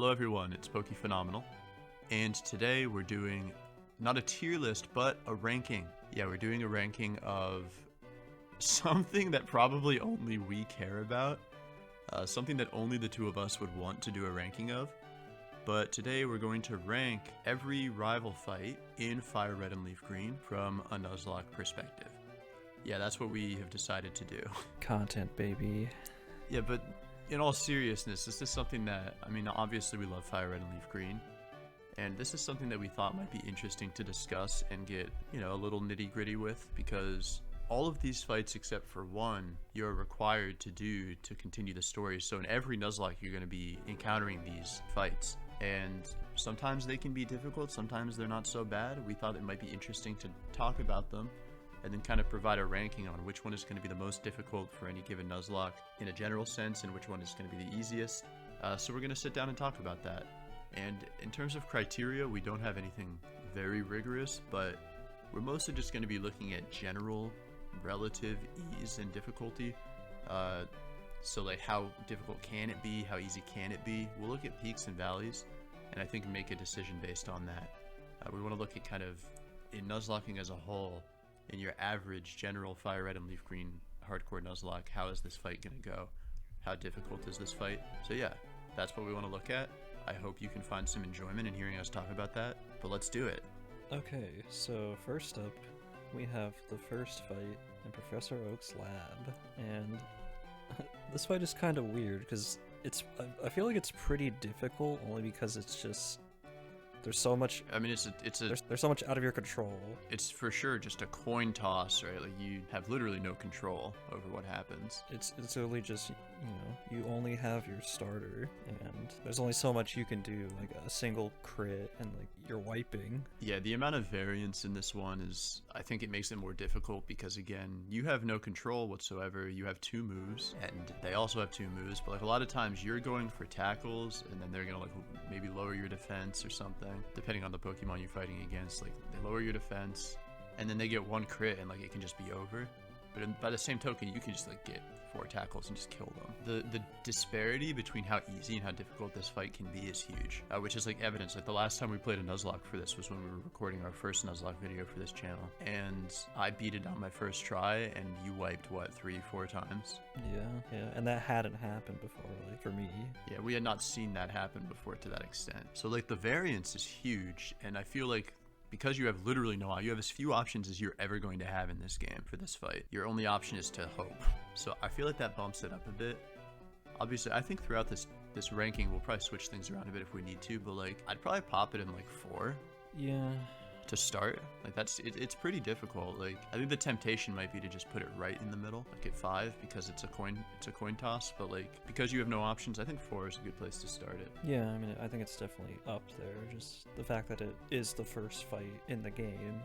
Hello everyone, it's Phenomenal, and today we're doing not a tier list, but a ranking. Yeah, we're doing a ranking of something that probably only we care about, something that only the two of us would want to do a ranking of. But today we're going to rank every rival fight in Fire Red and Leaf Green from a Nuzlocke perspective. Yeah, that's what we have decided to do. Content, baby. Yeah, but in all seriousness, this is something that, obviously we love Fire Red and Leaf Green, and this is something that we thought might be interesting to discuss and get, a little nitty-gritty with, because all of these fights except for one, you're required to do to continue the story. So in every Nuzlocke, you're going to be encountering these fights, and sometimes they can be difficult, sometimes they're not so bad. We thought it might be interesting to talk about them, and then kind of provide a ranking on which one is going to be the most difficult for any given Nuzlocke in a general sense, and which one is going to be the easiest. So we're going to sit down and talk about that. And in terms of criteria, we don't have anything very rigorous, but we're mostly just going to be looking at general relative ease and difficulty. So like, how difficult can it be? How easy can it be? We'll look at peaks and valleys, and I think make a decision based on that. We want to look at kind of, in Nuzlocking as a whole, in your average general Fire Red and Leaf Green hardcore Nuzlocke, how is this fight going to go? How difficult is this fight? So yeah, that's what we want to look at. I hope you can find some enjoyment in hearing us talk about that, but let's do it. Okay, so first up, we have the first fight in Professor Oak's lab, and this fight is kind of weird, because I feel like it's pretty difficult, only because it's just, there's so much. There's so much out of your control. It's for sure just a coin toss, right? Like, you have literally no control over what happens. It's literally just, you only have your starter, and there's only so much you can do, like a single crit, and like you're wiping. Yeah, the amount of variance in this one is, I think it makes it more difficult because, again, you have no control whatsoever. You have two moves, and they also have two moves, but like a lot of times you're going for tackles, and then they're gonna like maybe lower your defense or something, depending on the Pokemon you're fighting against. Like, they lower your defense, and then they get one crit, and like it can just be over. But by the same token, you can just like get 4 tackles and just kill them. The disparity between how easy and how difficult this fight can be is huge, which is like evidence. Like, the last time we played a Nuzlocke for this was when we were recording our first Nuzlocke video for this channel, and I beat it on my first try, and you wiped what, 3-4 times? Yeah, and that hadn't happened before, like, for me. Yeah, we had not seen that happen before to that extent. So like, the variance is huge, and I feel like, because you have literally you have as few options as you're ever going to have in this game for this fight. Your only option is to hope. So I feel like that bumps it up a bit. Obviously, I think throughout this ranking, we'll probably switch things around a bit if we need to, but like, I'd probably pop it in like 4. Yeah. To start. Like, it's pretty difficult. Like, I think the temptation might be to just put it right in the middle, like at 5, because it's a coin toss, but like, because you have no options, I think 4 is a good place to start it. Yeah, I think it's definitely up there. Just the fact that it is the first fight in the game,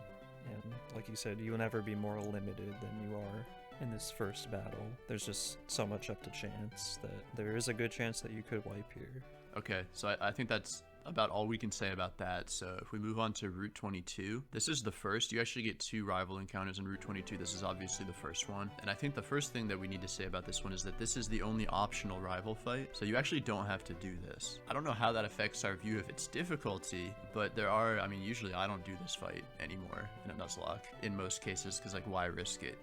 and like you said, you will never be more limited than you are in this first battle. There's just so much up to chance that there is a good chance that you could wipe here. Okay, so I think that's about all we can say about that. So if we move on to Route 22, this is the first. You actually get 2 rival encounters in Route 22. This is obviously the first one, and I think the first thing that we need to say about this one is that this is the only optional rival fight, so you actually don't have to do this. I don't know how that affects our view of its difficulty, but there are, usually I don't do this fight anymore in a Nuzlocke in most cases, because like, why risk it,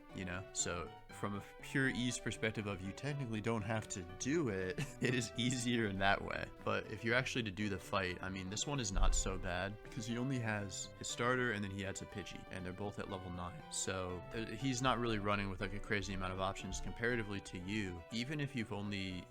So from a pure ease perspective of, you technically don't have to do it, it is easier in that way. But if you're actually to do the fight, this one is not so bad, because he only has his starter and then he adds a Pidgey, and they're both at level 9. So he's not really running with like a crazy amount of options comparatively to you. Even if you've only,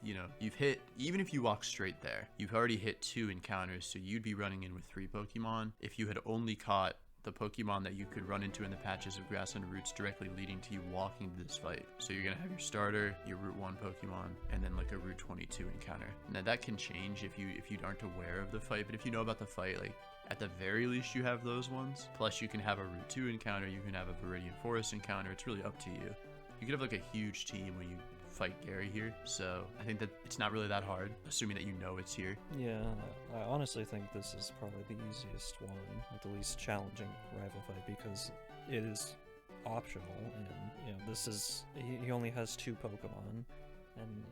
even if you walk straight there, you've already hit 2 encounters, so you'd be running in with 3 Pokemon if you had only caught the Pokemon that you could run into in the patches of grass and roots directly leading to you walking to this fight. So you're gonna have your starter, your Route 1 Pokemon, and then like a Route 22 encounter. Now that can change if you aren't aware of the fight, but if you know about the fight, like, at the very least you have those ones. Plus you can have a Route 2 encounter, you can have a Viridian Forest encounter. It's really up to you. You could have like a huge team when you fight Gary here, so I think that it's not really that hard, assuming that you know it's here. Yeah, I honestly think this is probably the easiest one, like the least challenging rival fight, because it is optional, and this is, he only has 2 Pokemon, And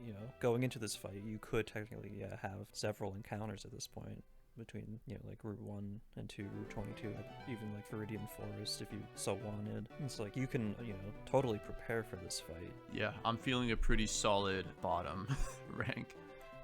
you know, going into this fight, you could technically have several encounters at this point between, you know, like Route 1 and 2, Route 22, even like Viridian Forest if you so wanted. It's like you can, you know, totally prepare for this fight. Yeah, I'm feeling a pretty solid bottom rank.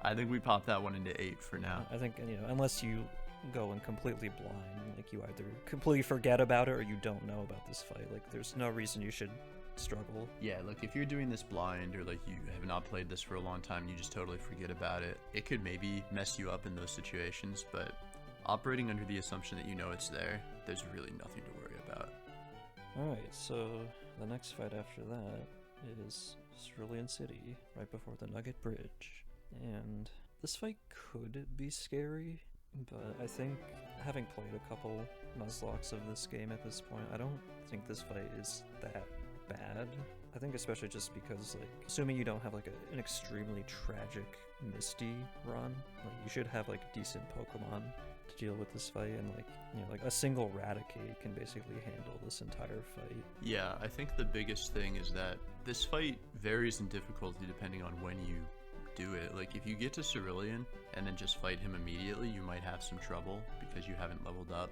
I think we pop that one into 8 for now. I think, you know, unless you go in completely blind, like you either completely forget about it or you don't know about this fight, like there's no reason you should struggle. Yeah, like if you're doing this blind or like you have not played this for a long time, you just totally forget about it. It could maybe mess you up in those situations, but operating under the assumption that you know it's there, there's really nothing to worry about. Alright, so the next fight after that is Cerulean City, right before the Nugget Bridge. And this fight could be scary, but I think having played a couple Nuzlocks of this game at this point, I don't think this fight is that bad. I think especially just because, like, assuming you don't have like an extremely tragic Misty run, like you should have like decent Pokemon to deal with this fight, and like, you know, like a single Raticate can basically handle this entire fight. Yeah, I think the biggest thing is that this fight varies in difficulty depending on when you do it. Like if you get to Cerulean and then just fight him immediately, you might have some trouble because you haven't leveled up,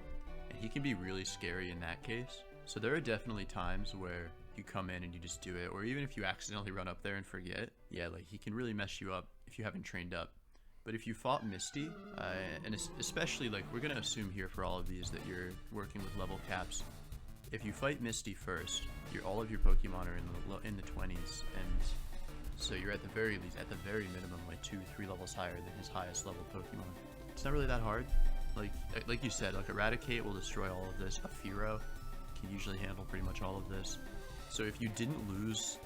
and he can be really scary in that case. So there are definitely times where you come in and you just do it, or even if you accidentally run up there and forget, yeah, like he can really mess you up if you haven't trained up. But if you fought Misty, and especially, like, we're gonna assume here for all of these that you're working with level caps. If you fight Misty first, all of your Pokemon are in the 20s, and so you're at the very least, at the very minimum, like 2-3 levels higher than his highest level Pokemon. It's not really that hard. Like you said, like Eradicate will destroy all of this. A Fearow can usually handle pretty much all of this. So if you didn't lose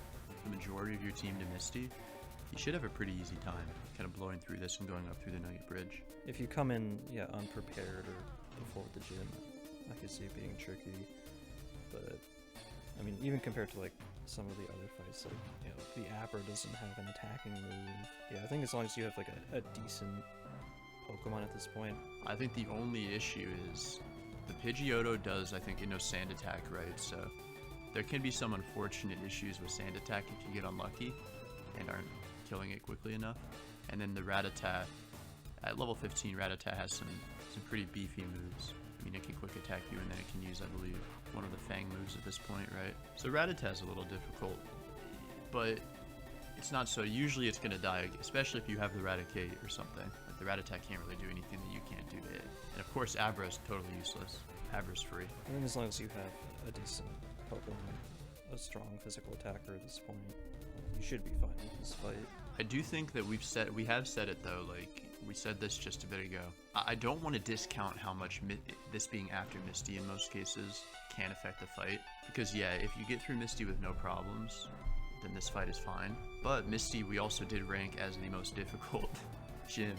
the majority of your team to Misty, you should have a pretty easy time kind of blowing through this and going up through the Nugget Bridge. If you come in, unprepared or before the gym, I could see it being tricky. But, I mean, even compared to, like, some of the other fights, like, you know, the Abra doesn't have an attacking move. Yeah, I think as long as you have, like, a decent Pokemon at this point. I think the only issue is the Pidgeotto does, I think, Sand Attack, right? So there can be some unfortunate issues with Sand Attack if you get unlucky and aren't killing it quickly enough. And then the Rattata, at level 15, Rattata has some pretty beefy moves. I mean, it can quick attack you, and then it can use, I believe, one of the Fang moves at this point, right? So Rattata is a little difficult, but it's not so. Usually it's going to die, especially if you have the Raticate or something. Like, the Rattata can't really do anything that you can't do to it. And of course, Abra is totally useless. Abra's free. I think as long as you have a decent Pokemon, a strong physical attacker at this point, you should be fine with this fight. I do think that we have said it though, like we said this just a bit ago. I don't want to discount how much this being after Misty in most cases can affect the fight, because yeah, if you get through Misty with no problems, then this fight is fine. But Misty we also did rank as the most difficult gym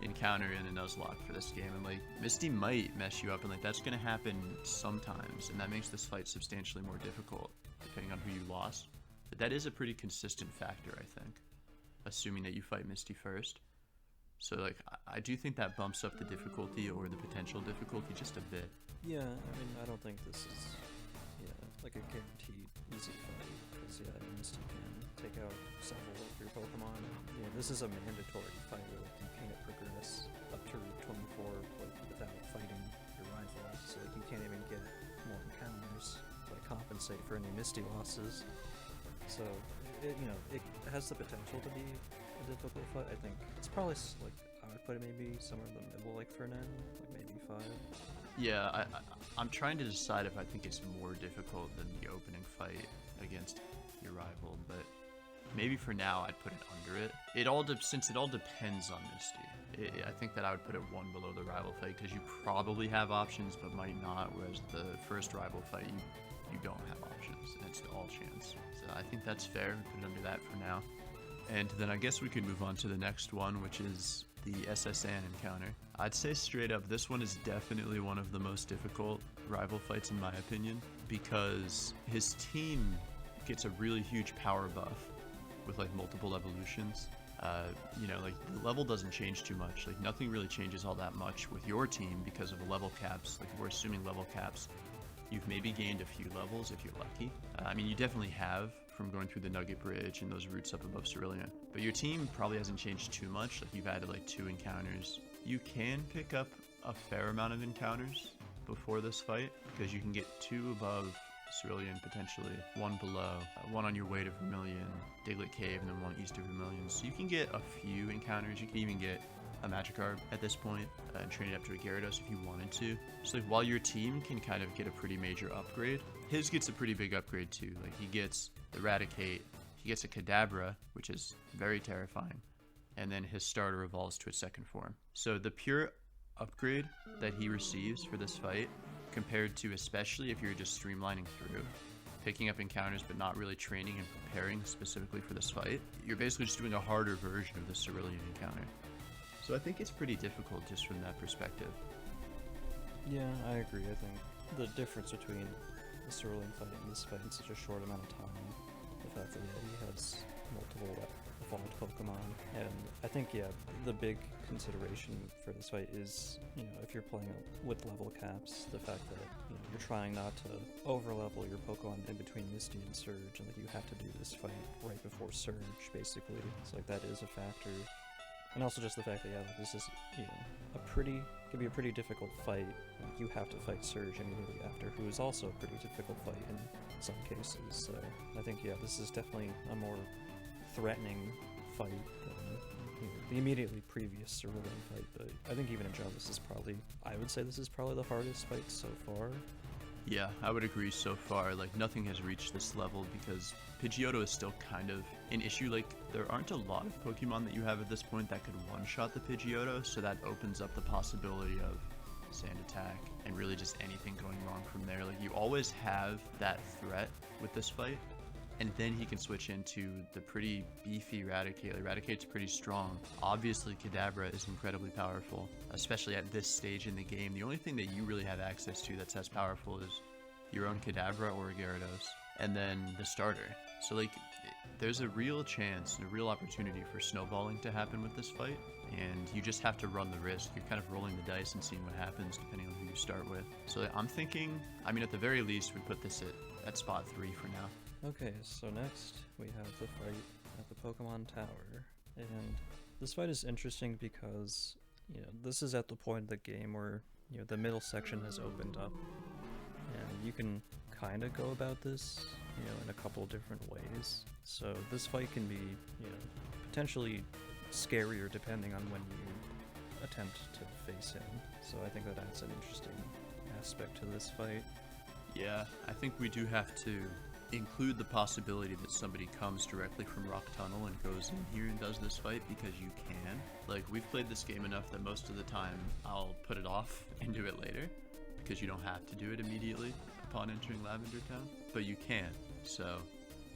encounter in a Nuzlocke for this game, and like Misty might mess you up, and like that's gonna happen sometimes, and that makes this fight substantially more difficult depending on who you lost. But that is a pretty consistent factor, I think, assuming that you fight Misty first. So like I do think that bumps up the difficulty or the potential difficulty just a bit. Yeah, I mean, I don't think this is like a guaranteed easy fight, because Misty can take out several of your Pokemon. Yeah, this is a mandatory fight where like, you can't progress up to Route 24 like, without fighting your rival, so like, you can't even get more encounters to like, compensate for any Misty losses. So it has the potential to be a difficult fight. I think it's probably like I would put it maybe somewhere in the middle, like for now, like maybe 5. Yeah, I'm trying to decide if I think it's more difficult than the opening fight against your rival, but maybe for now I'd put it under it. Since it all depends on Misty. I think that I would put it 1 below the rival fight, because you probably have options but might not, whereas the first rival fight you don't have options, and it's all chance. So I think that's fair. Put it under that for now. And then I guess we could move on to the next one, which is the SSN encounter. I'd say straight up, this one is definitely one of the most difficult rival fights in my opinion, because his team gets a really huge power buff with like multiple evolutions. Like the level doesn't change too much. Like nothing really changes all that much with your team because of the level caps. Like we're assuming level caps. You've maybe gained a few levels if you're lucky. I mean, you definitely have from going through the Nugget Bridge and those routes up above Cerulean. But your team probably hasn't changed too much. Like, you've added like 2 encounters. You can pick up a fair amount of encounters before this fight, because you can get 2 above Cerulean potentially, 1 below, 1 on your way to Vermilion, Diglett Cave, and then 1 east of Vermilion. So you can get a few encounters. You can even get a Magikarp at this point and train it up to a Gyarados if you wanted to. So like, while your team can kind of get a pretty major upgrade, his gets a pretty big upgrade too. Like, he gets Eradicate, he gets a Kadabra, which is very terrifying, and then his starter evolves to its second form. So the pure upgrade that he receives for this fight, compared to especially if you're just streamlining through, picking up encounters but not really training and preparing specifically for this fight, you're basically just doing a harder version of the Cerulean encounter. So I think it's pretty difficult just from that perspective. Yeah, I agree. I think the difference between the Cerulean fight and this fight in such a short amount of time, the fact that he has multiple evolved Pokemon, and I think the big consideration for this fight is, if you're playing with level caps, the fact that you're trying not to overlevel your Pokemon in between Misty and Surge, and that you have to do this fight right before Surge, basically. So like, that is a factor. And also just the fact that, this is, could be a pretty difficult fight. You have to fight Surge immediately after, who is also a pretty difficult fight in some cases. So I think, this is definitely a more threatening fight than the immediately previous Cerulean fight. But I think even in general, I would say this is probably the hardest fight so far. Yeah, I would agree so far. Like, nothing has reached this level because Pidgeotto is still kind of an issue. Like, there aren't a lot of Pokemon that you have at this point that could one-shot the Pidgeotto, so that opens up the possibility of Sand Attack and really just anything going wrong from there. Like, you always have that threat with this fight, and then he can switch into the pretty beefy Raticate. Raticate's pretty strong. Obviously, Kadabra is incredibly powerful, especially at this stage in the game. The only thing that you really have access to that's as powerful is your own Kadabra or a Gyarados, and then the starter. So like, there's a real chance and a real opportunity for snowballing to happen with this fight, and you just have to run the risk. You're kind of rolling the dice and seeing what happens depending on who you start with. So I'm thinking, at the very least, we'd put this at spot 3 for now. Okay, so next we have the fight at the Pokemon Tower, and this fight is interesting because, this is at the point of the game where, the middle section has opened up, and you can kind of go about this, in a couple different ways. So this fight can be, potentially scarier depending on when you attempt to face him, so I think that adds an interesting aspect to this fight. Yeah, I think we do have to include the possibility that somebody comes directly from Rock Tunnel and goes in here and does this fight, because you can. Like, we've played this game enough that most of the time I'll put it off and do it later, because you don't have to do it immediately upon entering Lavender Town, but you can. So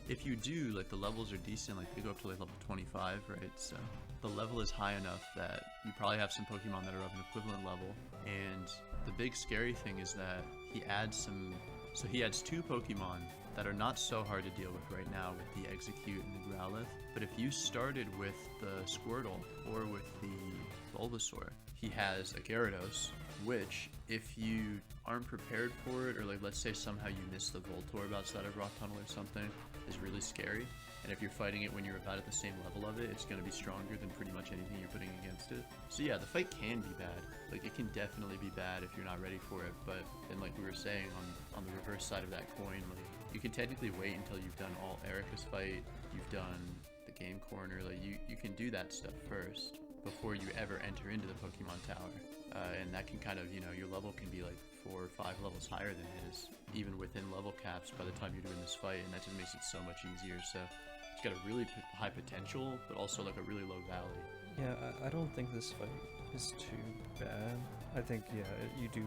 if you do, like, the levels are decent, like they go up to like level 25, right? So the level is high enough that you probably have some Pokemon that are of an equivalent level, and the big scary thing is that he adds 2 Pokemon that are not so hard to deal with right now with the Execute and the Growlithe. But if you started with the Squirtle or with the Bulbasaur, he has a Gyarados, which, if you aren't prepared for it, or like, let's say somehow you miss the Voltorb outside of Rock Tunnel or something, is really scary. And if you're fighting it when you're about at the same level of it, it's going to be stronger than pretty much anything you're putting against it. So yeah, the fight can be bad. Like, it can definitely be bad if you're not ready for it. But then, like we were saying, on the reverse side of that coin, like, you can technically wait until you've done all Erica's fight, you've done the game corner. Like, you can do that stuff first before you ever enter into the Pokemon Tower. And that can kind of, your level can be like 4 or 5 levels higher than his, even within level caps by the time you're doing this fight, and that just makes it so much easier. So it's got a really high potential, but also like a really low valley. Yeah, I don't think this fight is too bad. I think, you do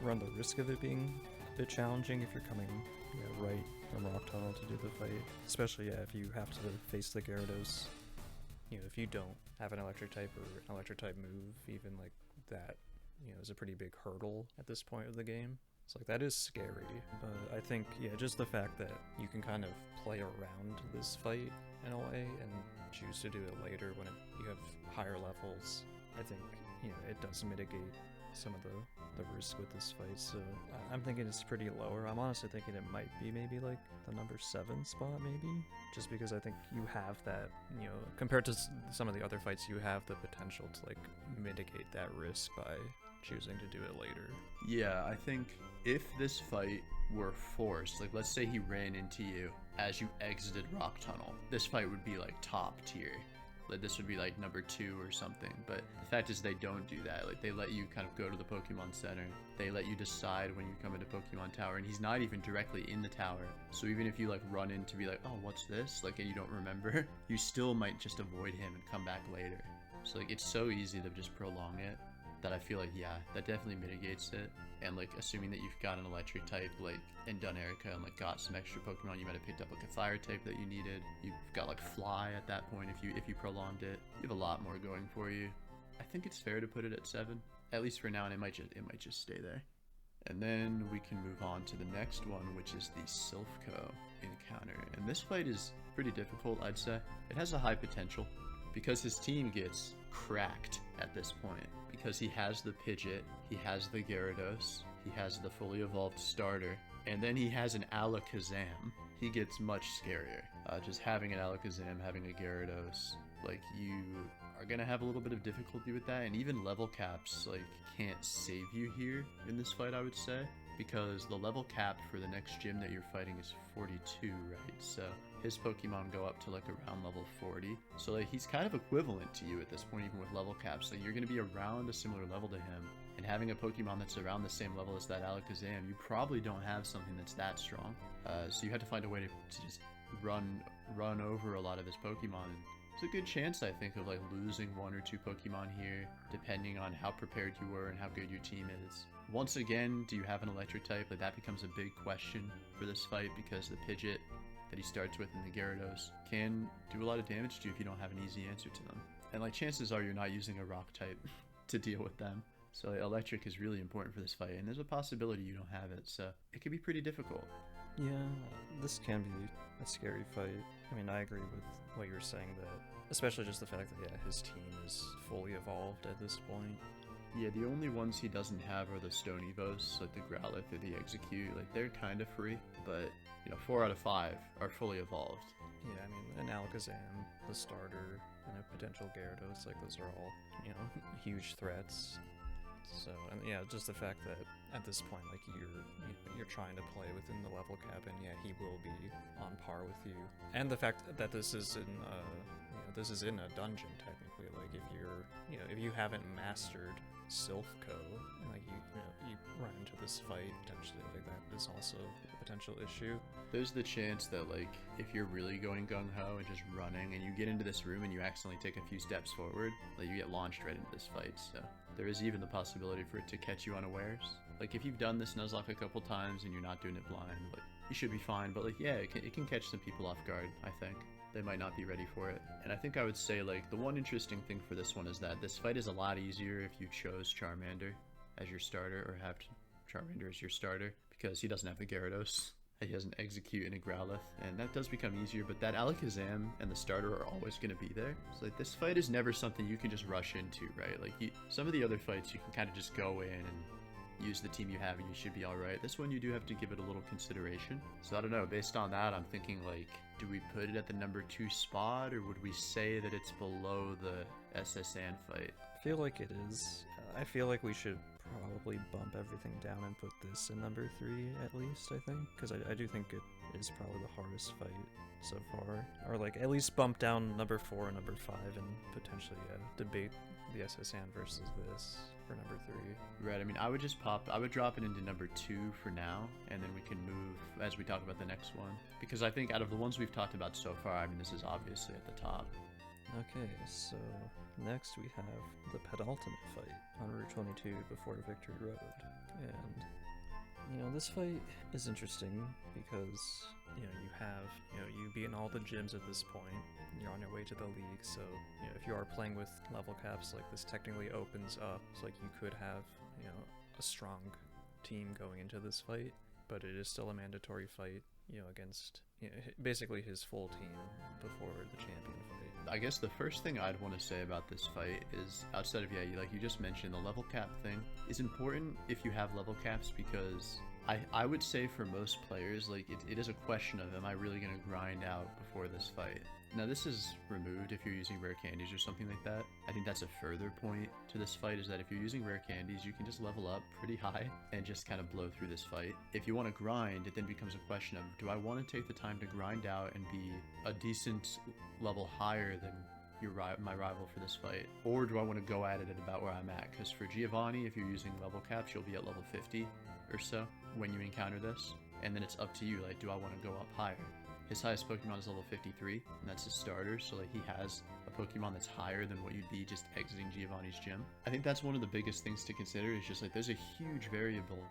run the risk of it being a bit challenging if you're coming right from Rock Tunnel to do the fight. Especially, if you have to face the Gyarados. If you don't have an electric type or an electric type move, even like that, is a pretty big hurdle at this point of the game. So like, that is scary. But I think, just the fact that you can kind of play around this fight in a way and choose to do it later when you have higher levels, I think, it does mitigate some of the risk with this fight, so I'm thinking it's pretty lower. I'm honestly thinking it might be maybe like the number 7 spot, maybe, just because I think you have that, you know, compared to some of the other fights, you have the potential to like mitigate that risk by choosing to do it later. Yeah, I think if this fight were forced, like let's say he ran into you as you exited Rock Tunnel, this fight would be like top tier. Like this would be like number 2 or something. But the fact is they don't do that. Like they let you kind of go to the Pokemon Center. They let you decide when you come into Pokemon Tower, and he's not even directly in the tower. So even if you like run in to be like, oh, what's this? Like, and you don't remember, you still might just avoid him and come back later. So like it's so easy to just prolong it that I feel like, yeah, that definitely mitigates it. And like assuming that you've got an electric type, like, and done Erica and like got some extra Pokemon, you might have picked up like a fire type that you needed. You've got like fly at that point if you prolonged it. You have a lot more going for you. I think it's fair to put it at 7, at least for now, and it might just stay there. And then we can move on to the next one, which is the Silph Co encounter. And this fight is pretty difficult, I'd say. It has a high potential because his team gets cracked at this point. Because he has the Pidgeot, he has the Gyarados, he has the fully evolved starter, and then he has an Alakazam. He gets much scarier. Just having an Alakazam, having a Gyarados, like, you are gonna have a little bit of difficulty with that, and even level caps, like, can't save you here in this fight, I would say, because the level cap for the next gym that you're fighting is 42, right? So his Pokemon go up to like around level 40. So like he's kind of equivalent to you at this point, even with level caps. Like you're going to be around a similar level to him. And having a Pokemon that's around the same level as that Alakazam, you probably don't have something that's that strong. So you had to find a way to just run over a lot of his Pokemon. And it's a good chance, I think, of like losing 1 or 2 Pokemon here, depending on how prepared you were and how good your team is. Once again, do you have an electric type? Like that becomes a big question for this fight, because the Pidgeot that he starts with in the Gyarados can do a lot of damage to you if you don't have an easy answer to them. And like chances are you're not using a rock type to deal with them. So like, electric is really important for this fight, and there's a possibility you don't have it, so it could be pretty difficult. Yeah, this can be a scary fight. I mean, I agree with what you're saying, that especially just the fact that, yeah, his team is fully evolved at this point. Yeah, the only ones he doesn't have are the Stone Evos, like the Growlithe or the Execute. Like, they're kind of free, but, you know, 4 out of 5 are fully evolved. Yeah, I mean, an Alakazam, the starter, and a potential Gyarados, like, those are all, you know, huge threats. So, and yeah, just the fact that at this point, like, you're trying to play within the level cap, and yeah, he will be on par with you. And the fact that this is in, this is in a dungeon, technically. Like, if you haven't mastered Silph Co, like, you run into this fight, potentially, like, that is also a potential issue. There's the chance that, like, if you're really going gung-ho and just running, and you get into this room and you accidentally take a few steps forward, like, you get launched right into this fight, so there is even the possibility for it to catch you unawares. Like, if you've done this Nuzlocke a couple times and you're not doing it blind, like, you should be fine, but, like, yeah, it can catch some people off guard, I think. They might not be ready for it. And I think I would say, like, the one interesting thing for this one is that this fight is a lot easier if you chose Charmander as your starter, or have Charmander as your starter, because he doesn't have the Gyarados. He has an Execute and a Growlithe, and that does become easier, but that Alakazam and the starter are always going to be there. So, like, this fight is never something you can just rush into, right? Like, some of the other fights, you can kind of just go in and use the team you have and you should be alright. This one, you do have to give it a little consideration. So, I don't know, based on that, I'm thinking, like, do we put it at the number 2 spot, or would we say that it's below the SSN fight? I feel like it is. I feel like we should probably bump everything down and put this in number 3 at least, I think, because I do think it is probably the hardest fight so far. Or, like, at least bump down number 4 and number 5 and potentially debate the SSN versus this for number 3. Right, I mean, I would drop it into number 2 for now, and then we can move as we talk about the next one. Because I think out of the ones we've talked about so far, I mean, this is obviously at the top. Okay, so next we have the penultimate fight on Route 22 before Victory Road. And, you know, this fight is interesting because, you know, you've beaten all the gyms at this point. You're on your way to the league, so, you know, if you are playing with level caps, like, this technically opens up. So, like, you could have, you know, a strong team going into this fight, but it is still a mandatory fight, you know, against, you know, basically his full team before the champion fight. I guess the first thing I'd want to say about this fight is, outside of, like you just mentioned, the level cap thing is important if you have level caps, because I would say for most players, like, it is a question of, am I really going to grind out before this fight? Now, this is removed if you're using rare candies or something like that. I think that's a further point to this fight, is that if you're using rare candies, you can just level up pretty high and just kind of blow through this fight. If you want to grind, it then becomes a question of, do I want to take the time to grind out and be a decent level higher than my rival for this fight, or do I want to go at it at about where I'm at? Because for Giovanni, if you're using level caps, you'll be at level 50 or so when you encounter this, and then it's up to you, like, do I want to go up higher? His highest Pokemon is level 53, and that's his starter, so like he has a Pokemon that's higher than what you'd be just exiting Giovanni's gym. I think that's one of the biggest things to consider, is just like there's a huge variable,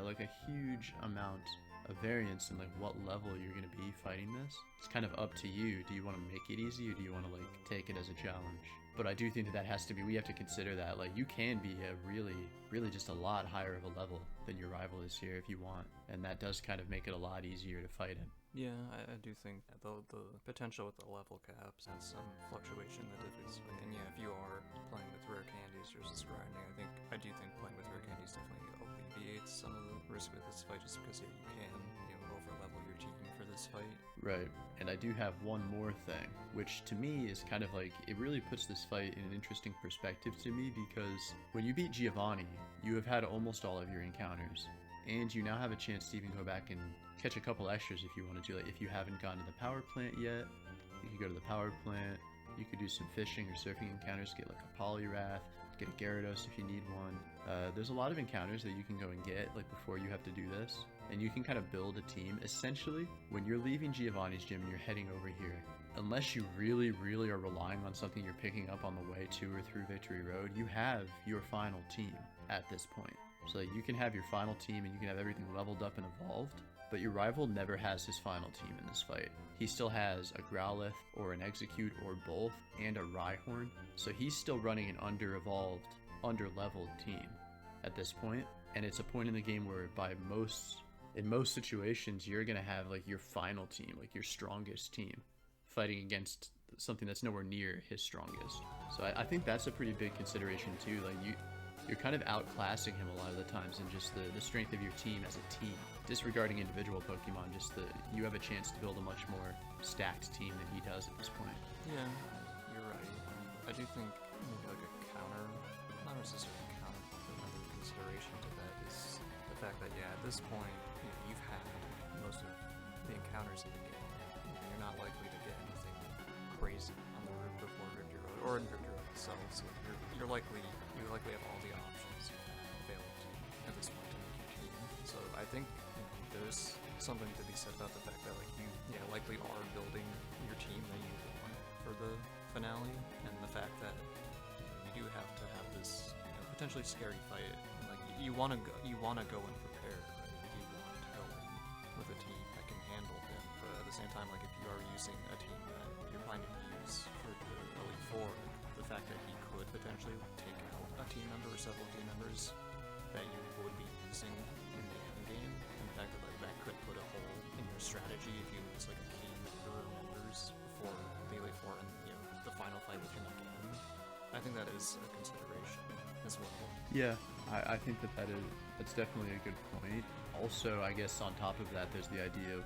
like a huge amount of variance in like what level you're going to be fighting this. It's kind of up to you. Do you want to make it easy, or do you want to like take it as a challenge? But I do think that has to be, we have to consider that, like, you can be a really just a lot higher of a level than your rival is here if you want, and that does kind of make it a lot easier to fight him. Yeah, I do think the potential with the level caps has some fluctuation that it is. And yeah, if you are playing with rare candies versus grinding, I do think playing with rare candies definitely alleviates some of the risk with this fight, just because yeah, you can, over level your team for this fight. Right, and I do have one more thing, which to me is kind of like, it really puts this fight in an interesting perspective to me, because when you beat Giovanni, you have had almost all of your encounters, and you now have a chance to even go back and catch a couple extras if you want to do it. If you haven't gone to the power plant yet, you could go to the power plant, you could do some fishing or surfing encounters, get like a Poliwrath, get a Gyarados if you need one. There's a lot of encounters that you can go and get like before you have to do this, and you can kind of build a team. Essentially, when you're leaving Giovanni's gym and you're heading over here, unless you really are relying on something you're picking up on the way to or through Victory Road, you have your final team at this point. So you can have your final team and you can have everything leveled up and evolved, but your rival never has his final team in this fight. He still has a Growlithe or an Execute or both, and a Rhyhorn, so he's still running an under-evolved, under-leveled team at this point, and it's a point in the game where in most situations, you're gonna have like your final team, like your strongest team, fighting against something that's nowhere near his strongest. So I think that's a pretty big consideration too. Like you're kind of outclassing him a lot of the times in just the strength of your team as a team. Disregarding individual Pokemon, you have a chance to build a much more stacked team than he does at this point. Yeah, you're right. I do think maybe like a counter, not necessarily a counter, but another consideration to that is the fact that at this point, you've had most of the encounters in the game. You're not likely to get anything crazy on the route before Victory Road, or in Victory Road itself, so you likely have all the options available to you at this point to make your team. So I think there's something to be said about the fact that you likely are building your team that you want for the finale, and the fact that you do have to have this potentially scary fight, and you want to go and prepare, right? You want to go in with a team that can handle him, but at the same time, if you are using a team that you're planning to use for the Elite Four, the fact that he could potentially take out a team member or several team members that you would be using in the end game, and the fact that that could put a hole in your strategy if you lose a key member or members before the Elite Four and the final fight with him again. I think that is a consideration as well. Yeah, I think that's definitely a good point. Also, I guess on top of that, there's the idea of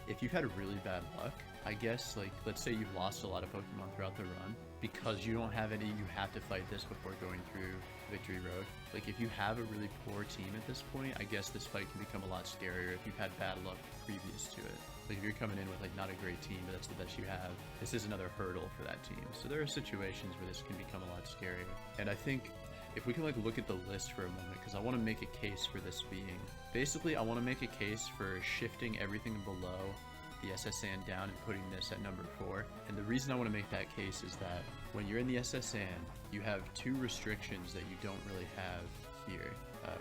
if you've had really bad luck, I guess let's say you've lost a lot of Pokemon throughout the run, because you don't have any, you have to fight this before going through Victory Road. If you have a really poor team at this point, I guess this fight can become a lot scarier if you've had bad luck previous to it. If you're coming in with not a great team, but that's the best you have, this is another hurdle for that team. So there are situations where this can become a lot scarier. And I think if we can look at the list for a moment, because I want to make a case for this being, basically I want to make a case for shifting everything below the SS Sand down and putting this at number 4. And the reason I want to make that case is that when you're in the SS Sand, you have 2 restrictions that you don't really have here,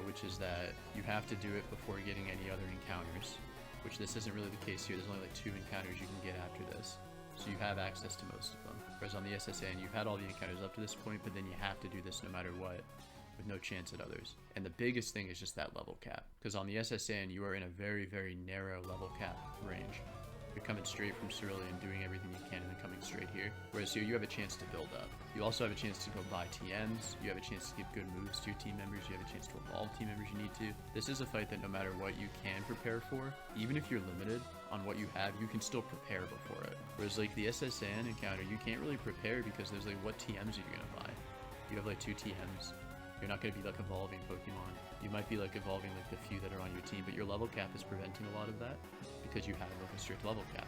which is that you have to do it before getting any other encounters, which this isn't really the case here. There's only 2 encounters you can get after this, so you have access to most of them. Whereas on the SS Sand, you've had all the encounters up to this point, but then you have to do this no matter what, with no chance at others. And the biggest thing is just that level cap, because on the SS Sand, you are in a very narrow level cap range. You're coming straight from Cerulean, doing everything you can, and then coming straight here. Whereas here, you have a chance to build up. You also have a chance to go buy TMs. You have a chance to give good moves to your team members. You have a chance to evolve team members you need to. This is a fight that no matter what you can prepare for, even if you're limited on what you have, you can still prepare before it. Whereas like the SSN encounter, you can't really prepare because there's like, what TMs are you gonna buy? You have like 2 TMs. You're not going to be like evolving Pokemon. You might be like evolving like the few that are on your team, but your level cap is preventing a lot of that because you have like a strict level cap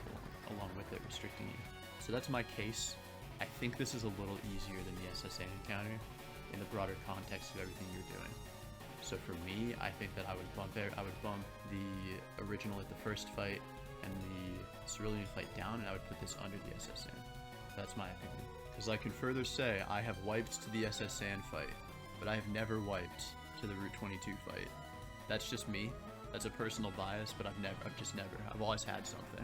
along with it restricting you. So that's my case. I think this is a little easier than the SSA encounter in the broader context of everything you're doing. So for me, I think that I would bump the original at the first fight and the Cerulean fight down, and I would put this under the SSN. That's my opinion. Because I can further say I have wiped to the SSN fight, but I have never wiped to the Route 22 fight. That's just me. That's a personal bias, but I've just never. I've always had something.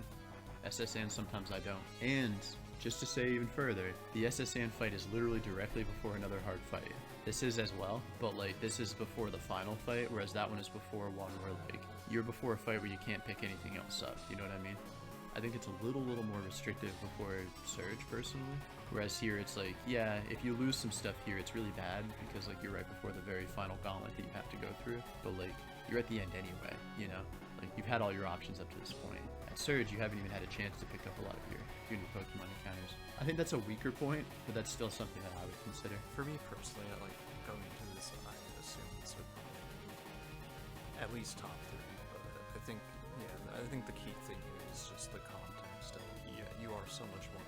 SSN, sometimes I don't. And just to say even further, the SSN fight is literally directly before another hard fight. This is as well, but like this is before the final fight, whereas that one is before one where like you're before a fight where you can't pick anything else up. You know what I mean? I think it's a little more restrictive before Surge, personally. Whereas here, it's like, yeah, if you lose some stuff here, it's really bad because like you're right before the very final gauntlet that you have to go through. But like, you're at the end anyway, you know? Like, you've had all your options up to this point. At Surge, you haven't even had a chance to pick up a lot of your new Pokemon encounters. I think that's a weaker point, but that's still something that I would consider. For me personally, I like going into this, I assume this would probably be at least top 3. But I think, yeah, I think the key thing here is just the context of, yeah, you are so much more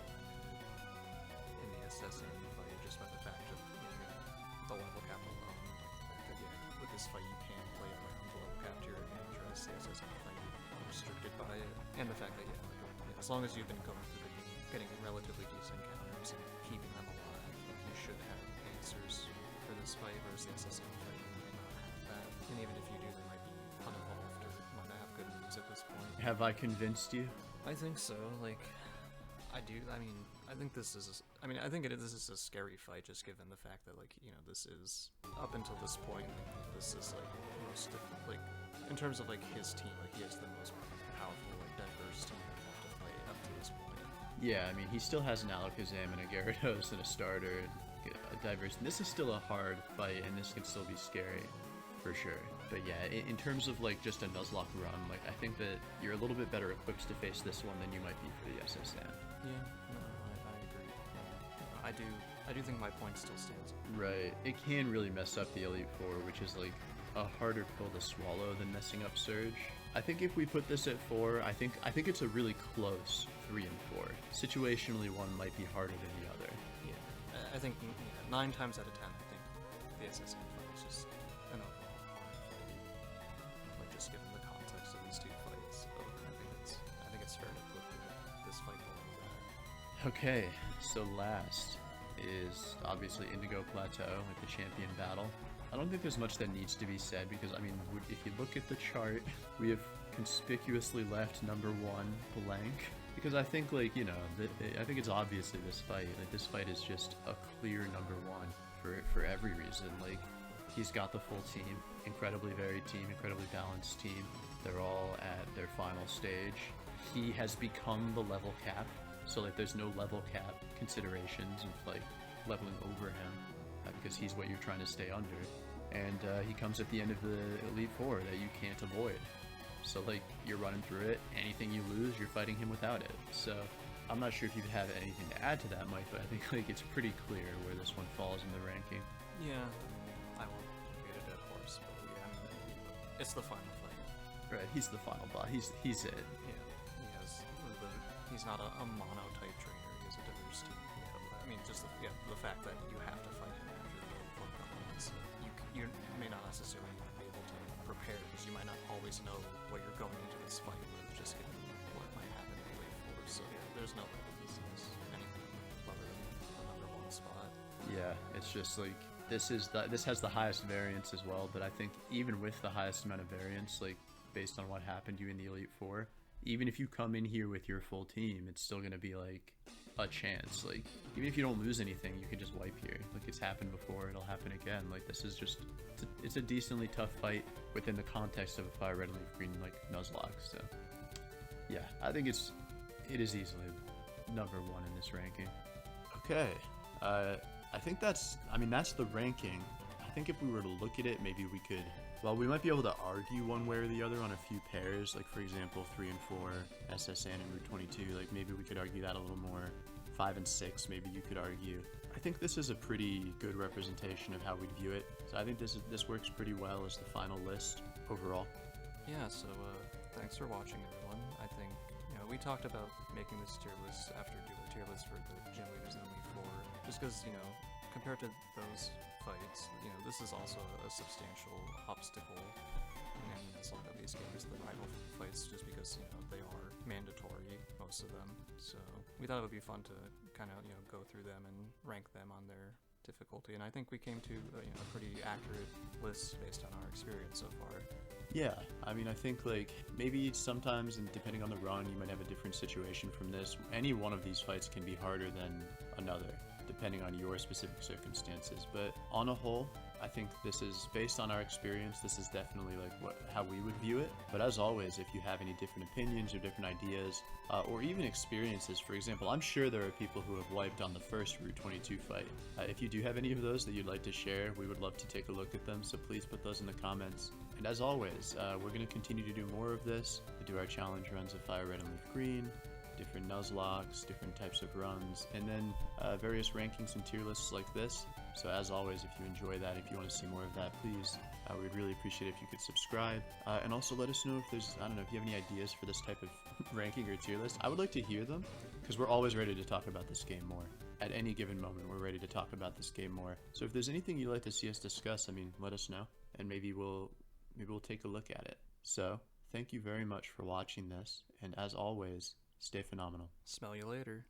in the assessing fight just by the fact of, you know, the level cap alone. The fact that, yeah, with this fight you can play around the level cap to your advantage, whereas the assessing fight you're restricted by it. And the fact that, yeah, like, yeah, as long as you've been going through the game, getting relatively decent counters and keeping them alive, you should have answers for this fight, whereas the assessing fight you may not have that. And even if you do, they might be unevolved or might not have good moves at this point. Have I convinced you? I think so. Like, I do. I mean, I think this is. This is a scary fight, just given the fact that, like, you know, this is up until this point. This is like most like in terms of like his team. Like, he has the most powerful, like, diverse team that have to fight up to this point. Yeah, I mean, he still has an Alakazam and a Gyarados and a starter, and a diverse. And this is still a hard fight, and this can still be scary, for sure. But yeah, in terms of like just a Nuzlocke run, like I think that you're a little bit better equipped to face this one than you might be for the SSN. Yeah, no, I agree. I do think my point still stands. Right. It can really mess up the Elite Four, which is like a harder pill to swallow than messing up Surge. I think if we put this at 4, I think it's a really close 3 and 4. Situationally, one might be harder than the other. Yeah, I think 9 times out of 10, I think the SSN fight is just an overall hard fight. Like, just given the context of these 2 fights, so I think it's fair to put this fight below that. Okay, so last is obviously Indigo Plateau, like the champion battle. I don't think there's much that needs to be said because, I mean, if you look at the chart, we have conspicuously left number 1 blank. Because I think, like, you know, I think it's obviously this fight. Like, this fight is just a clear number 1 for every reason. Like, he's got the full team, incredibly varied team, incredibly balanced team. They're all at their final stage. He has become the level cap, so like there's no level cap considerations of like leveling over him because he's what you're trying to stay under. And he comes at the end of the Elite Four that you can't avoid. So like you're running through it, anything you lose, you're fighting him without it. So I'm not sure if you have anything to add to that, Mike, but I think like it's pretty clear where this one falls in the ranking. Yeah, I won't beat a dead horse, but yeah, I mean, it's the final fight. Right, he's the final boss. He's it. Yeah, he's not a mono-type trainer. He has a diverse team. Yeah, I mean, just the fact that you have to fight him after the Elite Four, you may not necessarily be able to prepare because you might not always know what you're going into this fight with, just given what might happen in the Elite Four. So yeah, there's no way this is anything lower than the number 1 spot. Yeah, it's just like this has the highest variance as well, but I think even with the highest amount of variance, like based on what happened to you in the Elite Four, even if you come in here with your full team, it's still gonna be like a chance. Like even if you don't lose anything, you can just wipe here. Like it's happened before, it'll happen again. Like this is just it's a decently tough fight within the context of a Fire Red Leaf Green like Nuzlocke. So yeah, I think it's It is easily number 1 in this ranking. Okay, I think that's the ranking. I think if we were to look at it, maybe we could, well, we might be able to argue one way or the other on a few pairs, like for example 3 and 4, SSN and Route 22, like maybe we could argue that a little more. 5 and 6, maybe you could argue. I think this is a pretty good representation of how we'd view it, so I think this works pretty well as the final list overall. Yeah, so thanks for watching, everyone. I think, we talked about making this tier list after doing a tier list for the gym leaders in the League 4, just because, compared to those fights, this is also a substantial obstacle in Nuzlocke of these games, the rival fights, just because, they are mandatory, most of them. So we thought it would be fun to kind of, go through them and rank them on their difficulty, and I think we came to a pretty accurate list based on our experience so far. Yeah, I think like maybe sometimes, and depending on the run, you might have a different situation from this. Any one of these fights can be harder than another, depending on your specific circumstances. But on a whole, I think this is based on our experience. This is definitely like how we would view it. But as always, if you have any different opinions or different ideas, or even experiences, for example, I'm sure there are people who have wiped on the first Route 22 fight. If you do have any of those that you'd like to share, we would love to take a look at them. So please put those in the comments. And as always, we're going to continue to do more of this. We do our challenge runs of Fire Red and Leaf Green, different Nuzlocks, different types of runs, and then various rankings and tier lists like this. So as always, if you enjoy that, if you want to see more of that, please, we'd really appreciate it if you could subscribe. And also let us know if there's, I don't know, if you have any ideas for this type of ranking or tier list. I would like to hear them, because we're always ready to talk about this game more. At any given moment, we're ready to talk about this game more. So if there's anything you'd like to see us discuss, let us know, and maybe we'll take a look at it. So thank you very much for watching this, and as always, stay phenomenal. Smell you later.